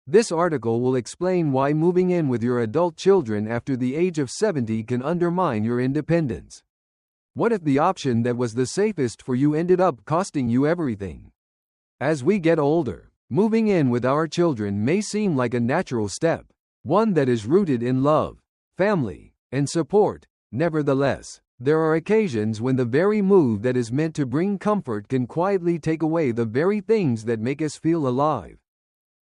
This article will explain why moving in with your adult children after the age of 70 can undermine your independence. What if the option that was the safest for you ended up costing you everything? As we get older, moving in with our children may seem like a natural step, one that is rooted in love, family, and support. Nevertheless, there are occasions when the very move that is meant to bring comfort can quietly take away the very things that make us feel alive.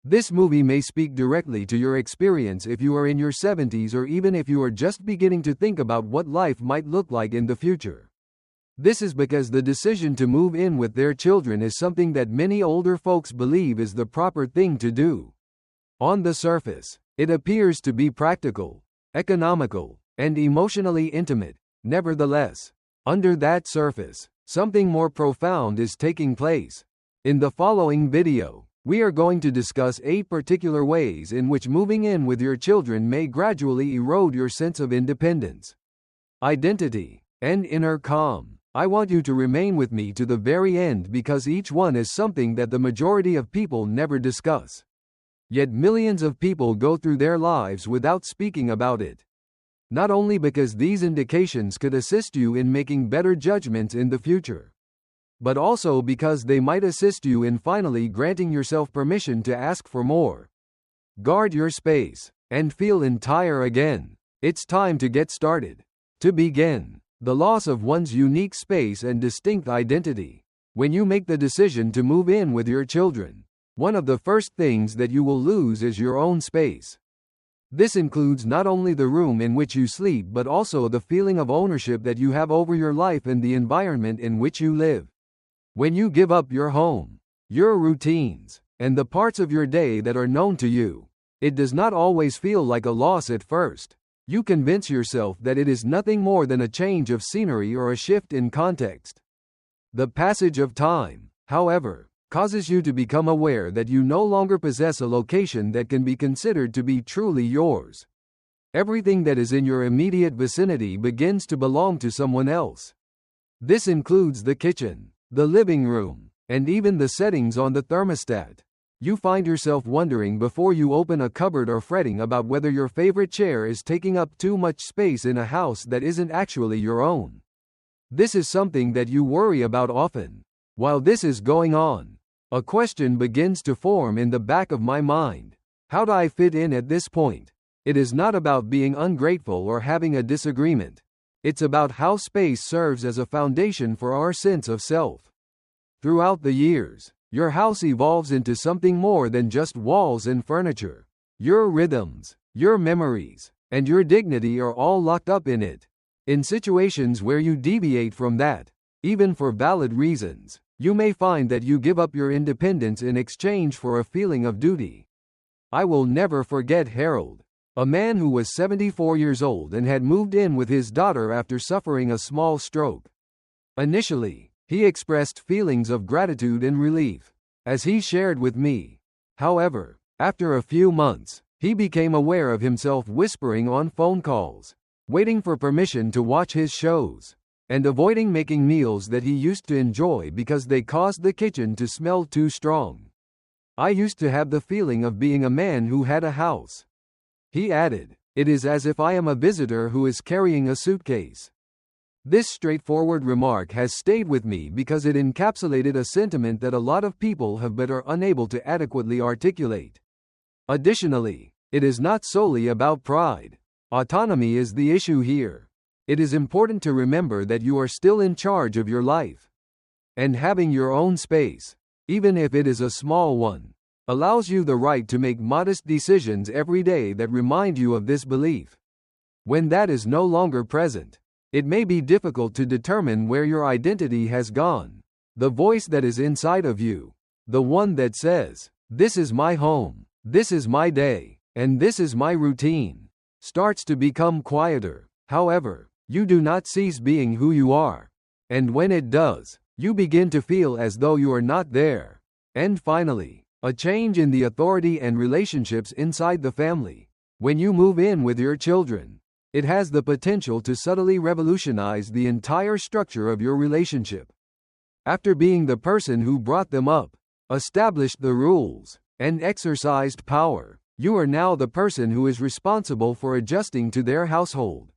This movie may speak directly to your experience if you are in your 70s or even if you are just beginning to think about what life might look like in the future. This is because the decision to move in with their children is something that many older folks believe is the proper thing to do. On the surface, it appears to be practical, economical, and emotionally intimate. Nevertheless, under that surface, something more profound is taking place. In the following video, we are going to discuss 8 particular ways in which moving in with your children may gradually erode your sense of independence, identity, and inner calm. I want you to remain with me to the very end because each one is something that the majority of people never discuss. Yet millions of people go through their lives without speaking about it. Not only because these indications could assist you in making better judgments in the future, but also because they might assist you in finally granting yourself permission to ask for more. Guard your space and feel entire again. It's time to get started. To begin, the loss of one's unique space and distinct identity. When you make the decision to move in with your children, one of the first things that you will lose is your own space. This includes not only the room in which you sleep but also the feeling of ownership that you have over your life and the environment in which you live. When you give up your home, your routines, and the parts of your day that are known to you, it does not always feel like a loss at first. You convince yourself that it is nothing more than a change of scenery or a shift in context. The passage of time, however, causes you to become aware that you no longer possess a location that can be considered to be truly yours. Everything that is in your immediate vicinity begins to belong to someone else. This includes the kitchen, the living room, and even the settings on the thermostat. You find yourself wondering before you open a cupboard or fretting about whether your favorite chair is taking up too much space in a house that isn't actually your own. This is something that you worry about often. While this is going on, a question begins to form in the back of my mind. How do I fit in at this point? It is not about being ungrateful or having a disagreement. It's about how space serves as a foundation for our sense of self. Throughout the years, your house evolves into something more than just walls and furniture. Your rhythms, your memories, and your dignity are all locked up in it. In situations where you deviate from that, even for valid reasons, you may find that you give up your independence in exchange for a feeling of duty. I will never forget Harold, a man who was 74 years old and had moved in with his daughter after suffering a small stroke. Initially, he expressed feelings of gratitude and relief, as he shared with me. However, after a few months, he became aware of himself whispering on phone calls, waiting for permission to watch his shows, and avoiding making meals that he used to enjoy because they caused the kitchen to smell too strong. I used to have the feeling of being a man who had a house. He added, "It is as if I am a visitor who is carrying a suitcase." This straightforward remark has stayed with me because it encapsulated a sentiment that a lot of people have but are unable to adequately articulate. Additionally, it is not solely about pride. Autonomy is the issue here. It is important to remember that you are still in charge of your life. And having your own space, even if it is a small one, allows you the right to make modest decisions every day that remind you of this belief. When that is no longer present, it may be difficult to determine where your identity has gone. The voice that is inside of you, the one that says, "This is my home, this is my day, and this is my routine," starts to become quieter. However, you do not cease being who you are. And when it does, you begin to feel as though you are not there. And finally, a change in the authority and relationships inside the family. When you move in with your children, it has the potential to subtly revolutionize the entire structure of your relationship. After being the person who brought them up, established the rules, and exercised power. You are now the person who is responsible for adjusting to their household,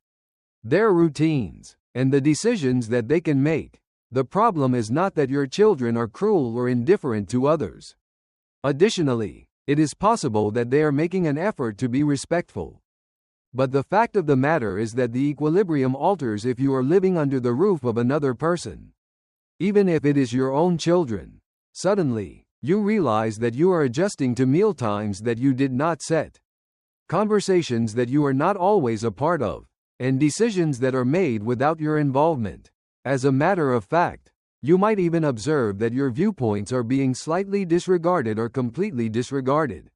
their routines, and the decisions that they can make. The problem is not that your children are cruel or indifferent to others. Additionally, it is possible that they are making an effort to be respectful. But the fact of the matter is that the equilibrium alters if you are living under the roof of another person. Even if it is your own children, suddenly, you realize that you are adjusting to mealtimes that you did not set, conversations that you are not always a part of, and decisions that are made without your involvement. As a matter of fact, you might even observe that your viewpoints are being slightly disregarded or completely disregarded.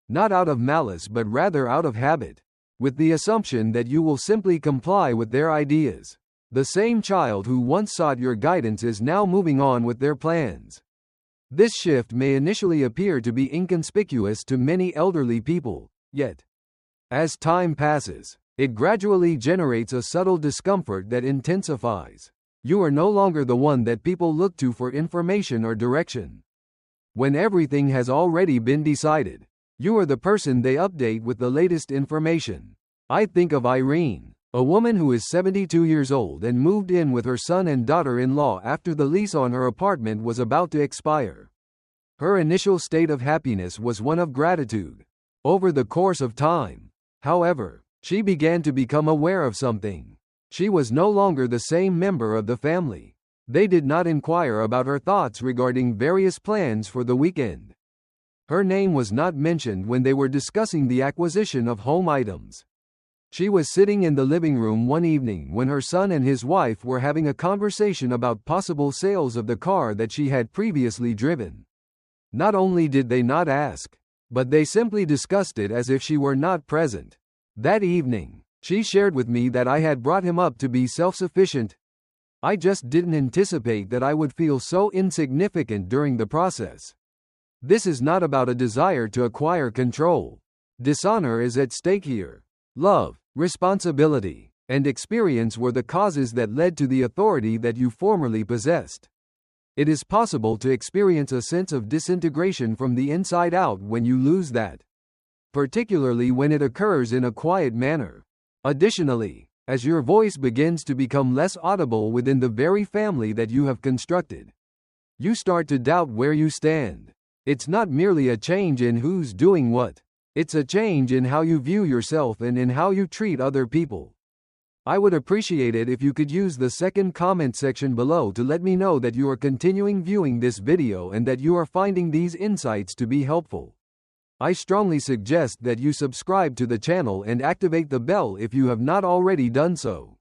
Not out of malice but rather out of habit, with the assumption that you will simply comply with their ideas. The same child who once sought your guidance is now moving on with their plans. This shift may initially appear to be inconspicuous to many elderly people, yet, as time passes, it gradually generates a subtle discomfort that intensifies. You are no longer the one that people look to for information or direction. When everything has already been decided, you are the person they update with the latest information. I think of Irene, a woman who is 72 years old and moved in with her son and daughter-in-law after the lease on her apartment was about to expire. Her initial state of happiness was one of gratitude. Over the course of time, however, she began to become aware of something. She was no longer the same member of the family. They did not inquire about her thoughts regarding various plans for the weekend. Her name was not mentioned when they were discussing the acquisition of home items. She was sitting in the living room one evening when her son and his wife were having a conversation about possible sales of the car that she had previously driven. Not only did they not ask, but they simply discussed it as if she were not present. That evening, she shared with me that I had brought him up to be self-sufficient. I just didn't anticipate that I would feel so insignificant during the process. This is not about a desire to acquire control. Dishonor is at stake here. Love, responsibility, and experience were the causes that led to the authority that you formerly possessed. It is possible to experience a sense of disintegration from the inside out when you lose that, particularly when it occurs in a quiet manner. Additionally, as your voice begins to become less audible within the very family that you have constructed, you start to doubt where you stand. It's not merely a change in who's doing what. It's a change in how you view yourself and in how you treat other people. I would appreciate it if you could use the second comment section below to let me know that you are continuing viewing this video and that you are finding these insights to be helpful. I strongly suggest that you subscribe to the channel and activate the bell if you have not already done so.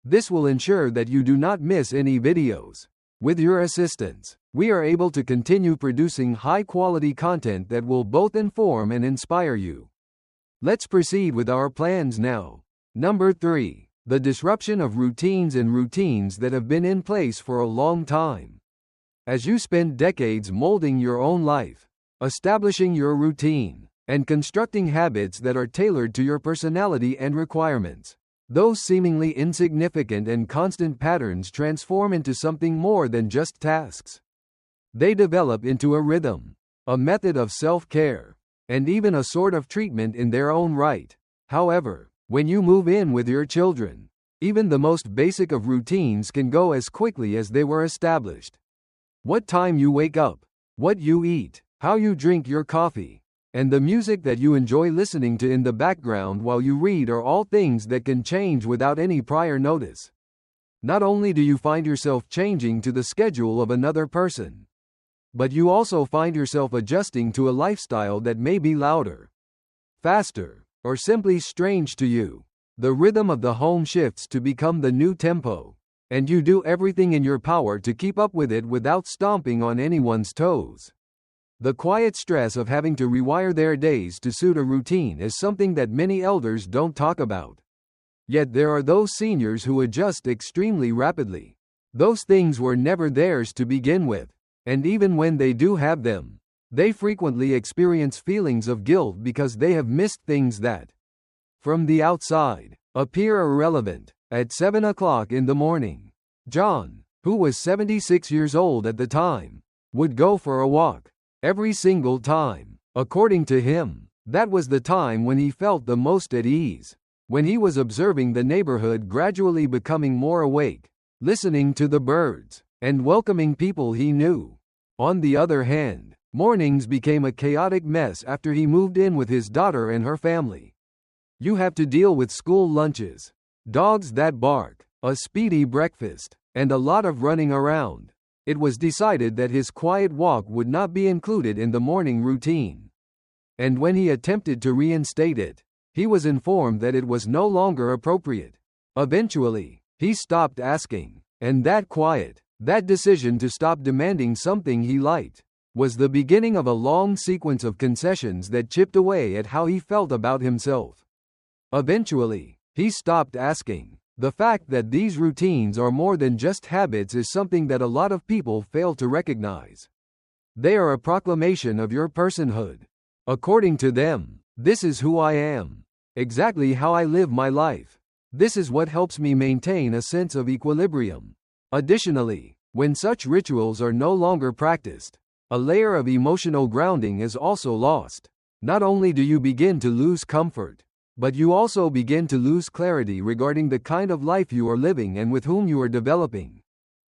This will ensure that you do not miss any videos. With your assistance, we are able to continue producing high-quality content that will both inform and inspire you. Let's proceed with our plans now. Number 3. The disruption of routines and routines that have been in place for a long time. As you spend decades molding your own life, establishing your routine, and constructing habits that are tailored to your personality and requirements, those seemingly insignificant and constant patterns transform into something more than just tasks. They develop into a rhythm, a method of self-care, and even a sort of treatment in their own right. However, when you move in with your children, even the most basic of routines can go as quickly as they were established. What time you wake up, what you eat, how you drink your coffee, and the music that you enjoy listening to in the background while you read are all things that can change without any prior notice. Not only do you find yourself changing to the schedule of another person, but you also find yourself adjusting to a lifestyle that may be louder, faster, or simply strange to you. The rhythm of the home shifts to become the new tempo, and you do everything in your power to keep up with it without stomping on anyone's toes. The quiet stress of having to rewire their days to suit a routine is something that many elders don't talk about. Yet there are those seniors who adjust extremely rapidly. Those things were never theirs to begin with, and even when they do have them, they frequently experience feelings of guilt because they have missed things that, from the outside, appear irrelevant. At 7 o'clock in the morning, John, who was 76 years old at the time, would go for a walk. Every single time, According to him, that was the time when he felt the most at ease, when he was observing the neighborhood gradually becoming more awake, listening to the birds, and welcoming people he knew. On the other hand, mornings became a chaotic mess after he moved in with his daughter and her family. You have to deal with school lunches, dogs that bark, a speedy breakfast, and a lot of running around. It was decided that his quiet walk would not be included in the morning routine. And when he attempted to reinstate it, he was informed that it was no longer appropriate. Eventually, he stopped asking, and that decision to stop demanding something he liked, was the beginning of a long sequence of concessions that chipped away at how he felt about himself. Eventually, he stopped asking. The fact that these routines are more than just habits is something that a lot of people fail to recognize. They are a proclamation of your personhood. According to them, this is who I am. Exactly how I live my life. This is what helps me maintain a sense of equilibrium. Additionally, when such rituals are no longer practiced, a layer of emotional grounding is also lost. Not only do you begin to lose comfort, but you also begin to lose clarity regarding the kind of life you are living and with whom you are developing.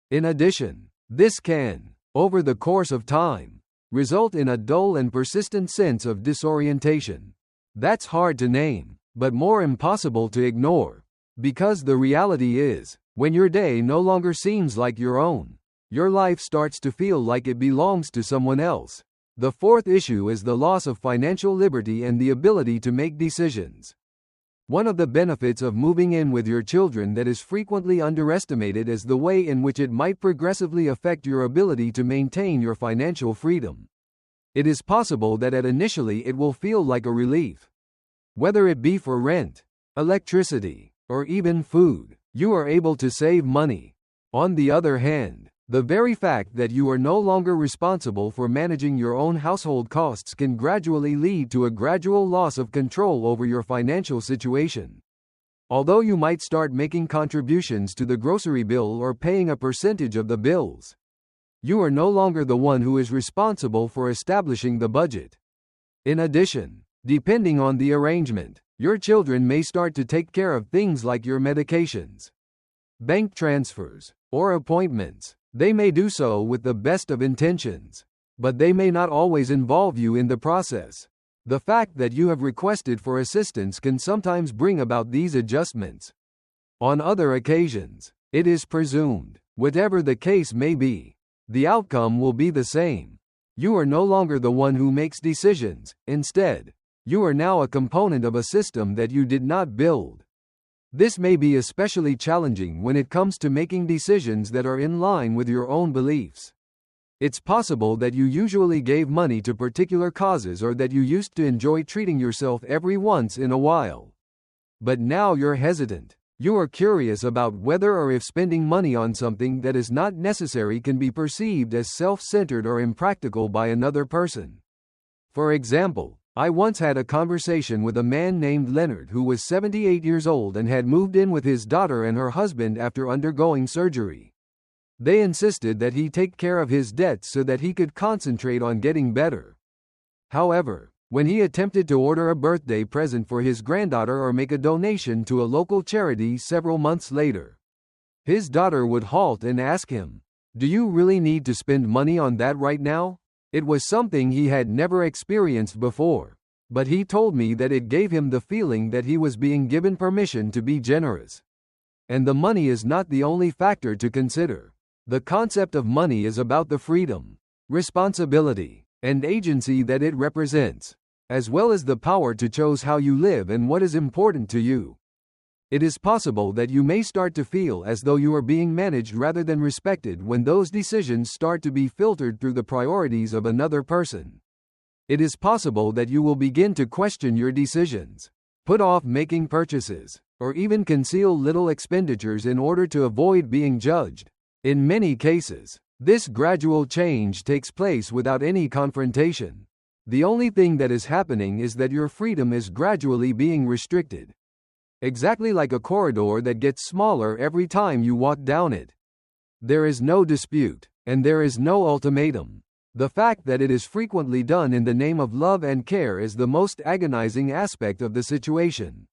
In addition, this can, over the course of time, result in a dull and persistent sense of disorientation. That's hard to name, but more impossible to ignore. Because the reality is, when your day no longer seems like your own, your life starts to feel like it belongs to someone else. The fourth issue is the loss of financial liberty and the ability to make decisions. One of the benefits of moving in with your children that is frequently underestimated is the way in which it might progressively affect your ability to maintain your financial freedom. It is possible that initially it will feel like a relief. Whether it be for rent, electricity, or even food, you are able to save money. On the other hand, the very fact that you are no longer responsible for managing your own household costs can gradually lead to a gradual loss of control over your financial situation. Although you might start making contributions to the grocery bill or paying a percentage of the bills, you are no longer the one who is responsible for establishing the budget. In addition, depending on the arrangement, your children may start to take care of things like your medications, bank transfers, or appointments. They may do so with the best of intentions, but they may not always involve you in the process. The fact that you have requested for assistance can sometimes bring about these adjustments. On other occasions, it is presumed, whatever the case may be, the outcome will be the same. You are no longer the one who makes decisions. Instead, you are now a component of a system that you did not build. This may be especially challenging when it comes to making decisions that are in line with your own beliefs. It's possible that you usually gave money to particular causes or that you used to enjoy treating yourself every once in a while. But now you're hesitant. You are curious about whether or if spending money on something that is not necessary can be perceived as self-centered or impractical by another person. For example, I once had a conversation with a man named Leonard who was 78 years old and had moved in with his daughter and her husband after undergoing surgery. They insisted that he take care of his debts so that he could concentrate on getting better. However, when he attempted to order a birthday present for his granddaughter or make a donation to a local charity several months later, his daughter would halt and ask him, "Do you really need to spend money on that right now?" It was something he had never experienced before, but he told me that it gave him the feeling that he was being given permission to be generous. And the money is not the only factor to consider. The concept of money is about the freedom, responsibility, and agency that it represents, as well as the power to choose how you live and what is important to you. It is possible that you may start to feel as though you are being managed rather than respected when those decisions start to be filtered through the priorities of another person. It is possible that you will begin to question your decisions, put off making purchases, or even conceal little expenditures in order to avoid being judged. In many cases, this gradual change takes place without any confrontation. The only thing that is happening is that your freedom is gradually being restricted. Exactly like a corridor that gets smaller every time you walk down it. There is no dispute, and there is no ultimatum. The fact that it is frequently done in the name of love and care is the most agonizing aspect of the situation.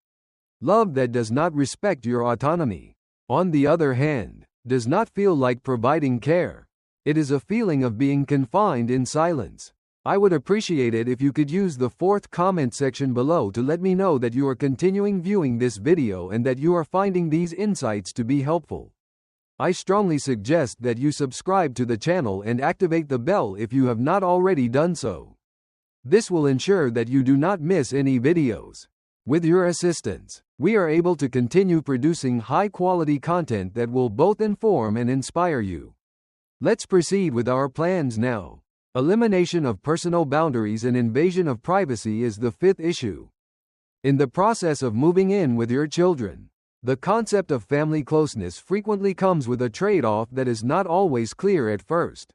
Love that does not respect your autonomy, on the other hand, does not feel like providing care. It is a feeling of being confined in silence. I would appreciate it if you could use the fourth comment section below to let me know that you are continuing viewing this video and that you are finding these insights to be helpful. I strongly suggest that you subscribe to the channel and activate the bell if you have not already done so. This will ensure that you do not miss any videos. With your assistance, we are able to continue producing high-quality content that will both inform and inspire you. Let's proceed with our plans now. Elimination of personal boundaries and invasion of privacy is the fifth issue. In the process of moving in with your children, the concept of family closeness frequently comes with a trade-off that is not always clear at first.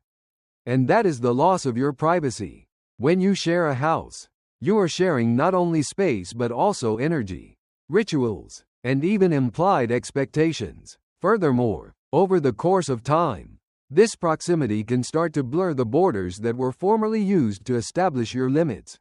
And that is the loss of your privacy. When you share a house, you are sharing not only space but also energy, rituals, and even implied expectations. Furthermore, over the course of time, this proximity can start to blur the borders that were formerly used to establish your limits.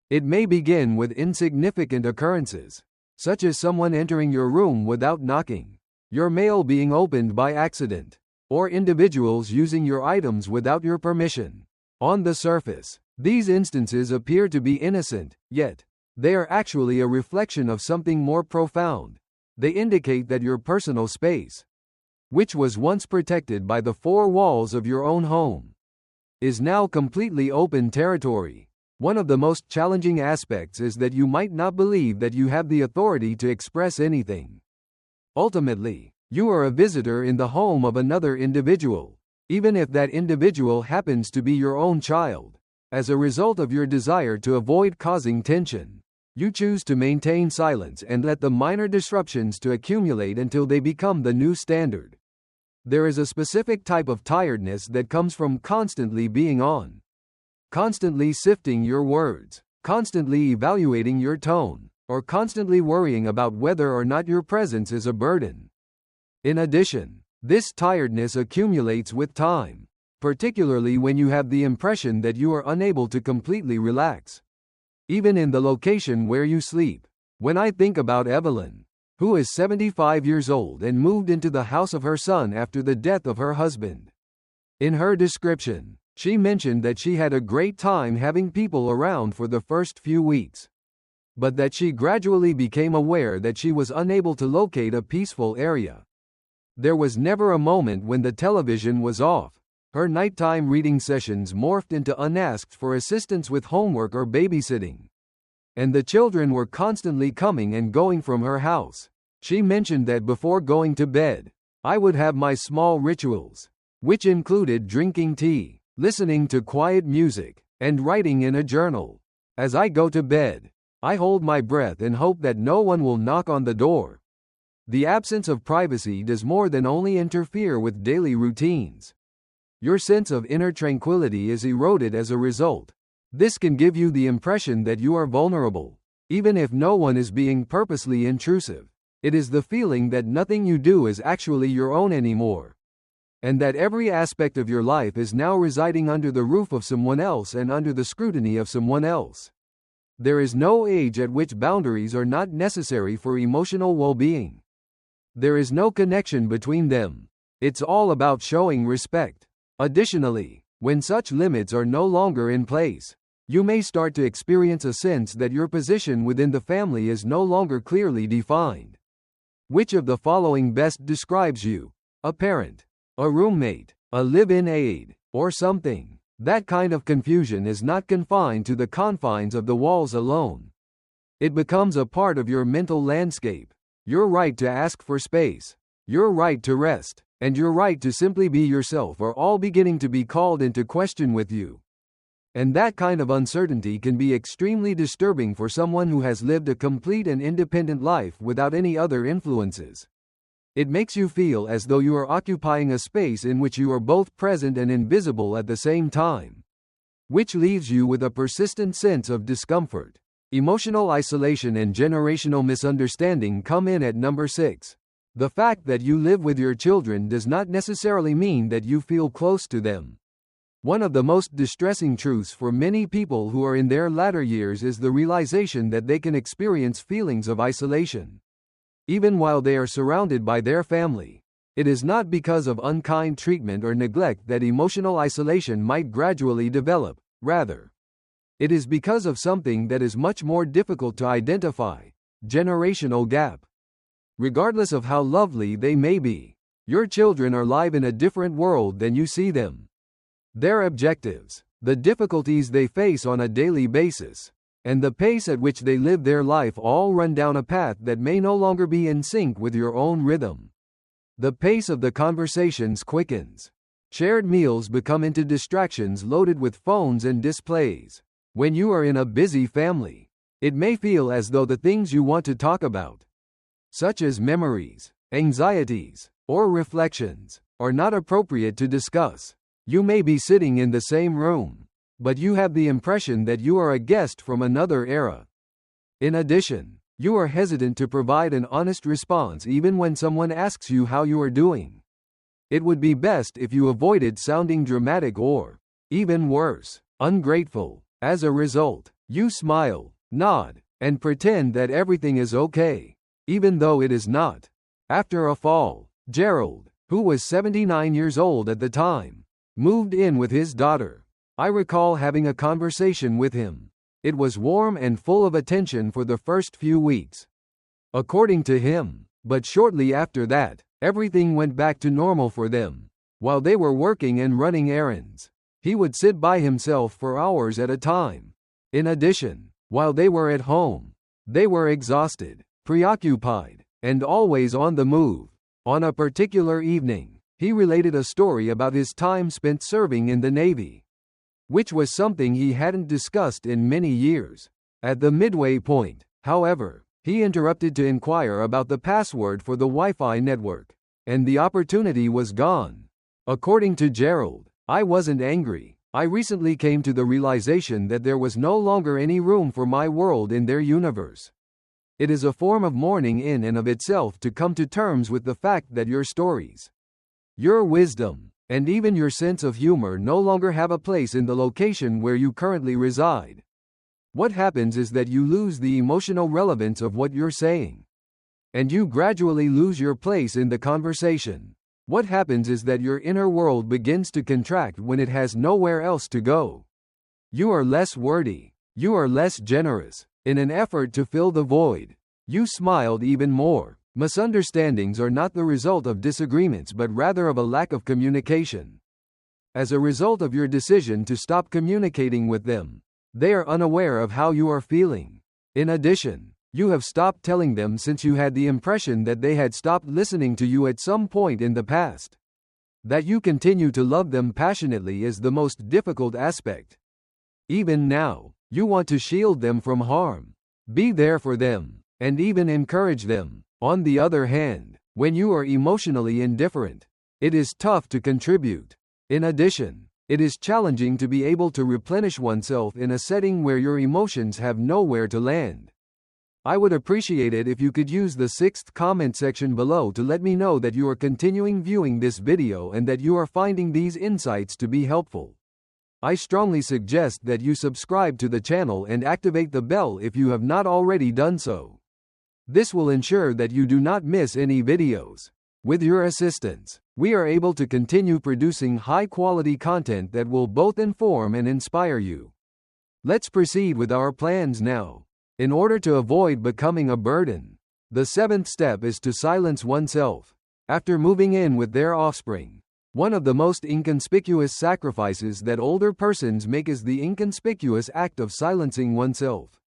It may begin with insignificant occurrences, such as someone entering your room without knocking, your mail being opened by accident, or individuals using your items without your permission. On the surface, these instances appear to be innocent, yet they are actually a reflection of something more profound. They indicate that your personal space, which was once protected by the four walls of your own home, is now completely open territory. One of the most challenging aspects is that you might not believe that you have the authority to express anything. Ultimately, you are a visitor in the home of another individual, even if that individual happens to be your own child. As a result of your desire to avoid causing tension, you choose to maintain silence and let the minor disruptions to accumulate until they become the new standard. There is a specific type of tiredness that comes from constantly being on, constantly sifting your words, constantly evaluating your tone, or constantly worrying about whether or not your presence is a burden. In addition, this tiredness accumulates with time, particularly when you have the impression that you are unable to completely relax, even in the location where you sleep. When I think about Evelyn, who is 75 years old and moved into the house of her son after the death of her husband, in her description, she mentioned that she had a great time having people around for the first few weeks, but that she gradually became aware that she was unable to locate a peaceful area. There was never a moment when the television was off. Her nighttime reading sessions morphed into unasked for assistance with homework or babysitting, and the children were constantly coming and going from her house. She mentioned that before going to bed, I would have my small rituals, which included drinking tea, listening to quiet music, and writing in a journal. As I go to bed, I hold my breath and hope that no one will knock on the door. The absence of privacy does more than only interfere with daily routines. Your sense of inner tranquility is eroded as a result. This can give you the impression that you are vulnerable, even if no one is being purposely intrusive. It is the feeling that nothing you do is actually your own anymore, and that every aspect of your life is now residing under the roof of someone else and under the scrutiny of someone else. There is no age at which boundaries are not necessary for emotional well-being. There is no connection between them. It's all about showing respect. Additionally, when such limits are no longer in place, you may start to experience a sense that your position within the family is no longer clearly defined. Which of the following best describes you? A parent, a roommate, a live-in aide, or something? That kind of confusion is not confined to the confines of the walls alone. It becomes a part of your mental landscape. Your right to ask for space, your right to rest, and your right to simply be yourself are all beginning to be called into question with you. And that kind of uncertainty can be extremely disturbing for someone who has lived a complete and independent life without any other influences. It makes you feel as though you are occupying a space in which you are both present and invisible at the same time, which leaves you with a persistent sense of discomfort. Emotional isolation and generational misunderstanding come in at number 6. The fact that you live with your children does not necessarily mean that you feel close to them. One of the most distressing truths for many people who are in their latter years is the realization that they can experience feelings of isolation, even while they are surrounded by their family. It is not because of unkind treatment or neglect that emotional isolation might gradually develop, rather, it is because of something that is much more difficult to identify: generational gap. Regardless of how lovely they may be, your children are live in a different world than you see them. Their objectives, the difficulties they face on a daily basis, and the pace at which they live their life all run down a path that may no longer be in sync with your own rhythm. The pace of the conversations quickens. Shared meals become into distractions loaded with phones and displays. When you are in a busy family, it may feel as though the things you want to talk about, such as memories, anxieties, or reflections, are not appropriate to discuss. You may be sitting in the same room, but you have the impression that you are a guest from another era. In addition, you are hesitant to provide an honest response even when someone asks you how you are doing. It would be best if you avoided sounding dramatic or, even worse, ungrateful. As a result, you smile, nod, and pretend that everything is okay, even though it is not. After a fall, Gerald, who was 79 years old at the time, moved in with his daughter. I recall having a conversation with him. It was warm and full of attention for the first few weeks, according to him, but shortly after that, everything went back to normal for them. While they were working and running errands, he would sit by himself for hours at a time. In addition, while they were at home, they were exhausted, preoccupied, and always on the move. On a particular evening, he related a story about his time spent serving in the Navy, which was something he hadn't discussed in many years. At the midway point, however, he interrupted to inquire about the password for the Wi-Fi network, and the opportunity was gone. According to Gerald, I wasn't angry. I recently came to the realization that there was no longer any room for my world in their universe. It is a form of mourning in and of itself to come to terms with the fact that your stories, your wisdom, and even your sense of humor no longer have a place in the location where you currently reside. What happens is that you lose the emotional relevance of what you're saying, and you gradually lose your place in the conversation. What happens is that your inner world begins to contract when it has nowhere else to go. You are less wordy. You are less generous. In an effort to fill the void, you smiled even more. Misunderstandings are not the result of disagreements but rather of a lack of communication. As a result of your decision to stop communicating with them, they are unaware of how you are feeling. In addition, you have stopped telling them since you had the impression that they had stopped listening to you at some point in the past. That you continue to love them passionately is the most difficult aspect. Even now, you want to shield them from harm, be there for them, and even encourage them. On the other hand, when you are emotionally indifferent, it is tough to contribute. In addition, it is challenging to be able to replenish oneself in a setting where your emotions have nowhere to land. I would appreciate it if you could use the 6th comment section below to let me know that you are continuing viewing this video and that you are finding these insights to be helpful. I strongly suggest that you subscribe to the channel and activate the bell if you have not already done so. This will ensure that you do not miss any videos. With your assistance, we are able to continue producing high-quality content that will both inform and inspire you. Let's proceed with our plans now. In order to avoid becoming a burden, the 7th step is to silence oneself. After moving in with their offspring, one of the most inconspicuous sacrifices that older persons make is the inconspicuous act of silencing oneself.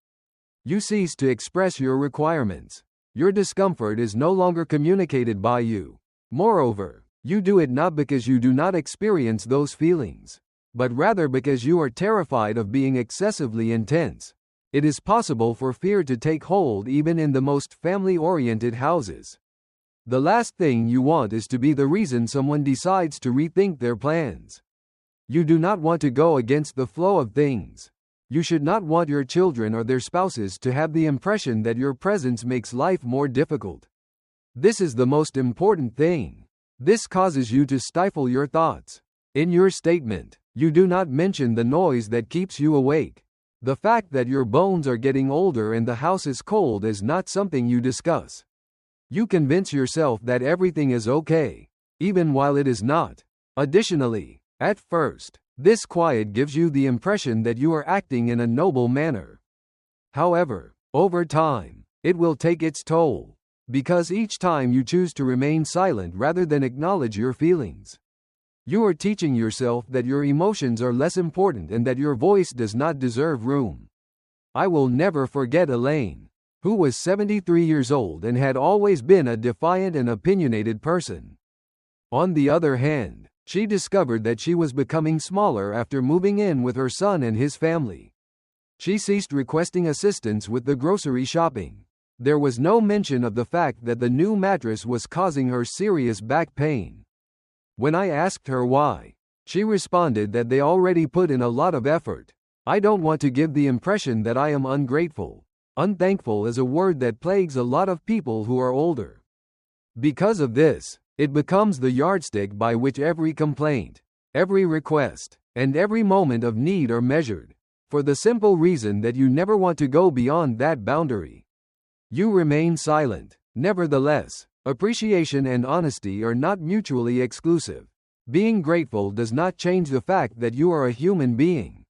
You cease to express your requirements. Your discomfort is no longer communicated by you. Moreover, you do it not because you do not experience those feelings, but rather because you are terrified of being excessively intense. It is possible for fear to take hold even in the most family-oriented houses. The last thing you want is to be the reason someone decides to rethink their plans. You do not want to go against the flow of things. You should not want your children or their spouses to have the impression that your presence makes life more difficult. This is the most important thing. This causes you to stifle your thoughts. In your statement, You do not mention the noise that keeps you awake. The fact that your bones are getting older and the house is cold is not something you discuss. You convince yourself that everything is okay, even while it is not. Additionally, at first, this quiet gives you the impression that you are acting in a noble manner. However, over time, it will take its toll, because each time you choose to remain silent rather than acknowledge your feelings, you are teaching yourself that your emotions are less important and that your voice does not deserve room. I will never forget Elaine, who was 73 years old and had always been a defiant and opinionated person. On the other hand, she discovered that she was becoming smaller after moving in with her son and his family. She ceased requesting assistance with the grocery shopping. There was no mention of the fact that the new mattress was causing her serious back pain. When I asked her why, she responded that they already put in a lot of effort. I don't want to give the impression that I am ungrateful. Unthankful is a word that plagues a lot of people who are older. Because of this, it becomes the yardstick by which every complaint, every request, and every moment of need are measured, for the simple reason that you never want to go beyond that boundary. You remain silent. Nevertheless, appreciation and honesty are not mutually exclusive. Being grateful does not change the fact that you are a human being.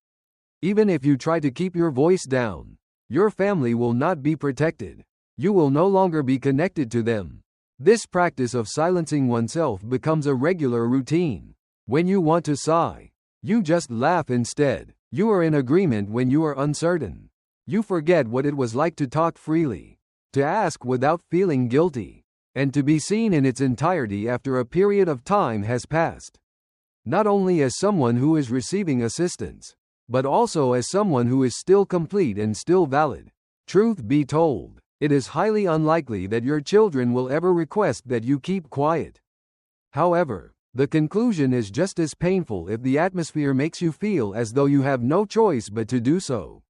Even if you try to keep your voice down, your family will not be protected. You will no longer be connected to them. This practice of silencing oneself becomes a regular routine. When you want to sigh, you just laugh instead. You are in agreement when you are uncertain. You forget what it was like to talk freely, to ask without feeling guilty, and to be seen in its entirety after a period of time has passed. Not only as someone who is receiving assistance, but also as someone who is still complete and still valid. Truth be told, it is highly unlikely that your children will ever request that you keep quiet. However, the conclusion is just as painful if the atmosphere makes you feel as though you have no choice but to do so.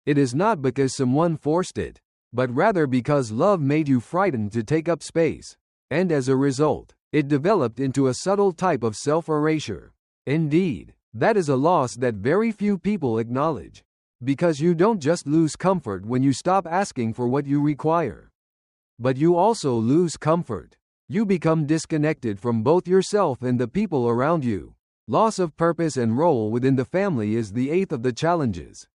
It is not because someone forced it, but rather because love made you frightened to take up space, and as a result, it developed into a subtle type of self-erasure. Indeed, that is a loss that very few people acknowledge, because you don't just lose comfort when you stop asking for what you require, but you also lose comfort. You become disconnected from both yourself and the people around you. Loss of purpose and role within the family is the eighth of the challenges.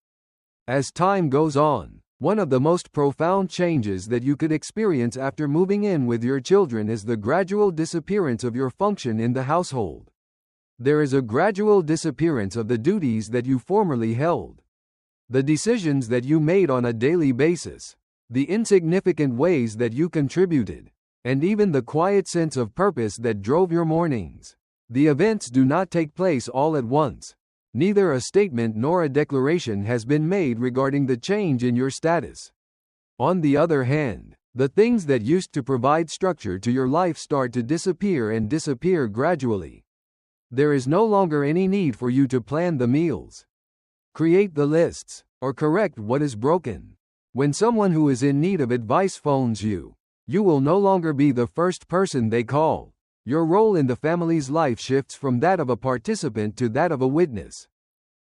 As time goes on, one of the most profound changes that you could experience after moving in with your children is the gradual disappearance of your function in the household. There is a gradual disappearance of the duties that you formerly held. The decisions that you made on a daily basis, the insignificant ways that you contributed, and even the quiet sense of purpose that drove your mornings. The events do not take place all at once. Neither a statement nor a declaration has been made regarding the change in your status. On the other hand, the things that used to provide structure to your life start to disappear and disappear gradually. There is no longer any need for you to plan the meals, create the lists, or correct what is broken. When someone who is in need of advice phones you, you will no longer be the first person they call. Your role in the family's life shifts from that of a participant to that of a witness.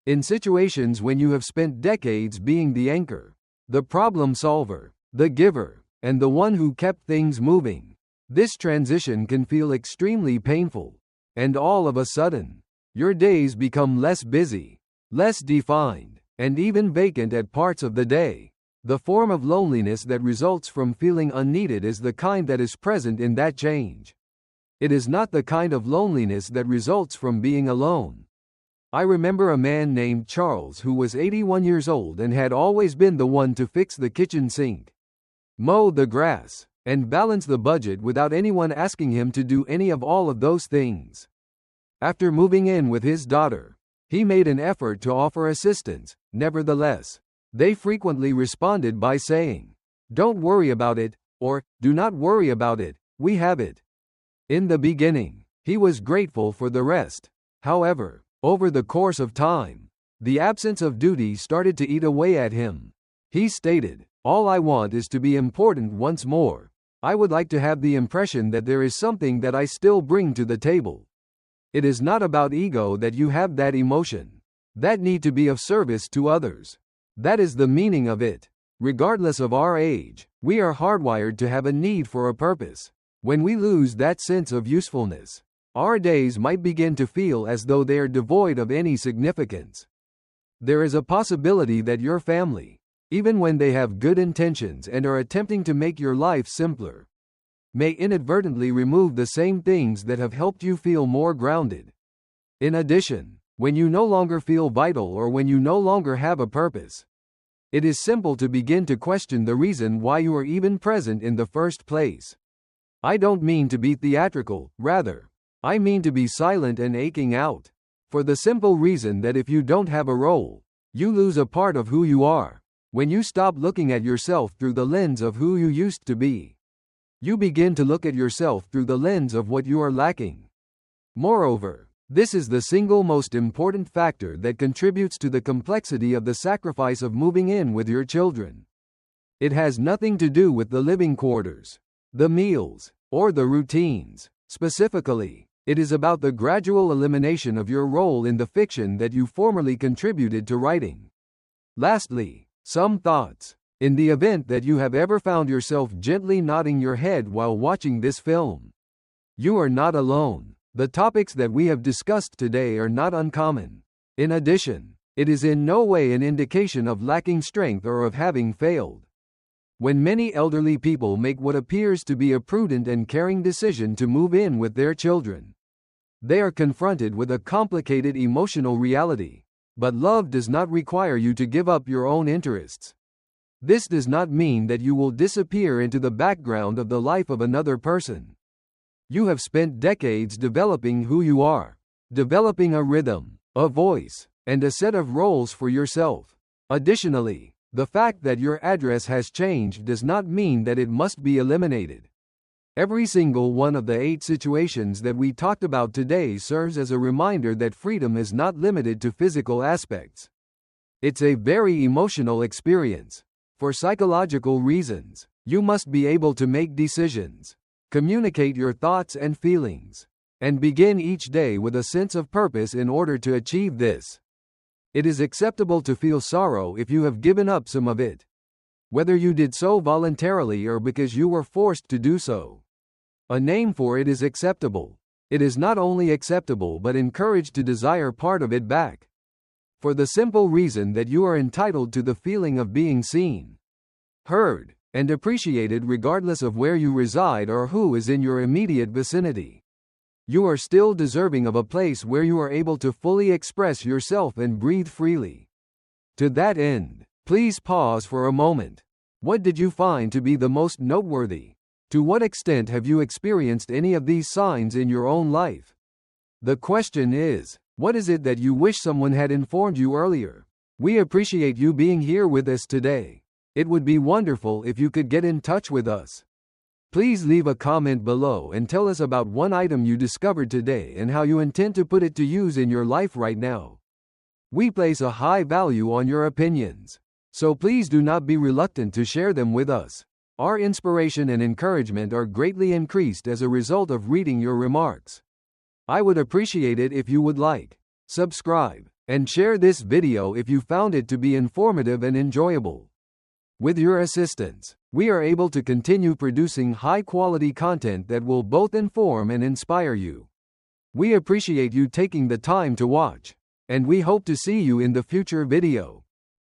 In situations when you have spent decades being the anchor, the problem solver, the giver, and the one who kept things moving, this transition can feel extremely painful. And all of a sudden, your days become less busy, less defined, and even vacant at parts of the day. The form of loneliness that results from feeling unneeded is the kind that is present in that change. It is not the kind of loneliness that results from being alone. I remember a man named Charles who was 81 years old and had always been the one to fix the kitchen sink, mow the grass, and balance the budget without anyone asking him to do any of all of those things. After moving in with his daughter, he made an effort to offer assistance. Nevertheless, they frequently responded by saying, "Don't worry about it," or "Do not worry about it, we have it." In the beginning, he was grateful for the rest. However, over the course of time, the absence of duty started to eat away at him. He stated, "All I want is to be important once more. I would like to have the impression that there is something that I still bring to the table." It is not about ego that you have that emotion, that need to be of service to others. That is the meaning of it. Regardless of our age, we are hardwired to have a need for a purpose. When we lose that sense of usefulness, our days might begin to feel as though they are devoid of any significance. There is a possibility that your family, even when they have good intentions and are attempting to make your life simpler, may inadvertently remove the same things that have helped you feel more grounded. In addition, when you no longer feel vital or when you no longer have a purpose, it is simple to begin to question the reason why you are even present in the first place. I don't mean to be theatrical, rather, I mean to be silent and aching out. For the simple reason that if you don't have a role, you lose a part of who you are. When you stop looking at yourself through the lens of who you used to be, you begin to look at yourself through the lens of what you are lacking. Moreover, this is the single most important factor that contributes to the complexity of the sacrifice of moving in with your children. It has nothing to do with the living quarters, the meals, or the routines. Specifically, it is about the gradual elimination of your role in the fiction that you formerly contributed to writing. Lastly, some thoughts. In the event that you have ever found yourself gently nodding your head while watching this film, you are not alone. The topics that we have discussed today are not uncommon. In addition, it is in no way an indication of lacking strength or of having failed. When many elderly people make what appears to be a prudent and caring decision to move in with their children, they are confronted with a complicated emotional reality. But love does not require you to give up your own interests. This does not mean that you will disappear into the background of the life of another person. You have spent decades developing who you are, developing a rhythm, a voice, and a set of roles for yourself. Additionally, the fact that your address has changed does not mean that it must be eliminated. Every single one of the 8 situations that we talked about today serves as a reminder that freedom is not limited to physical aspects. It's a very emotional experience. For psychological reasons, you must be able to make decisions, communicate your thoughts and feelings, and begin each day with a sense of purpose in order to achieve this. It is acceptable to feel sorrow if you have given up some of it, whether you did so voluntarily or because you were forced to do so. A name for it is acceptable. It is not only acceptable but encouraged to desire part of it back. For the simple reason that you are entitled to the feeling of being seen, heard, and appreciated regardless of where you reside or who is in your immediate vicinity. You are still deserving of a place where you are able to fully express yourself and breathe freely. To that end, please pause for a moment. What did you find to be the most noteworthy? To what extent have you experienced any of these signs in your own life? The question is, what is it that you wish someone had informed you earlier? We appreciate you being here with us today. It would be wonderful if you could get in touch with us. Please leave a comment below and tell us about one item you discovered today and how you intend to put it to use in your life right now. We place a high value on your opinions, so please do not be reluctant to share them with us. Our inspiration and encouragement are greatly increased as a result of reading your remarks. I would appreciate it if you would like, subscribe, and share this video if you found it to be informative and enjoyable. With your assistance, we are able to continue producing high-quality content that will both inform and inspire you. We appreciate you taking the time to watch, and we hope to see you in the future video.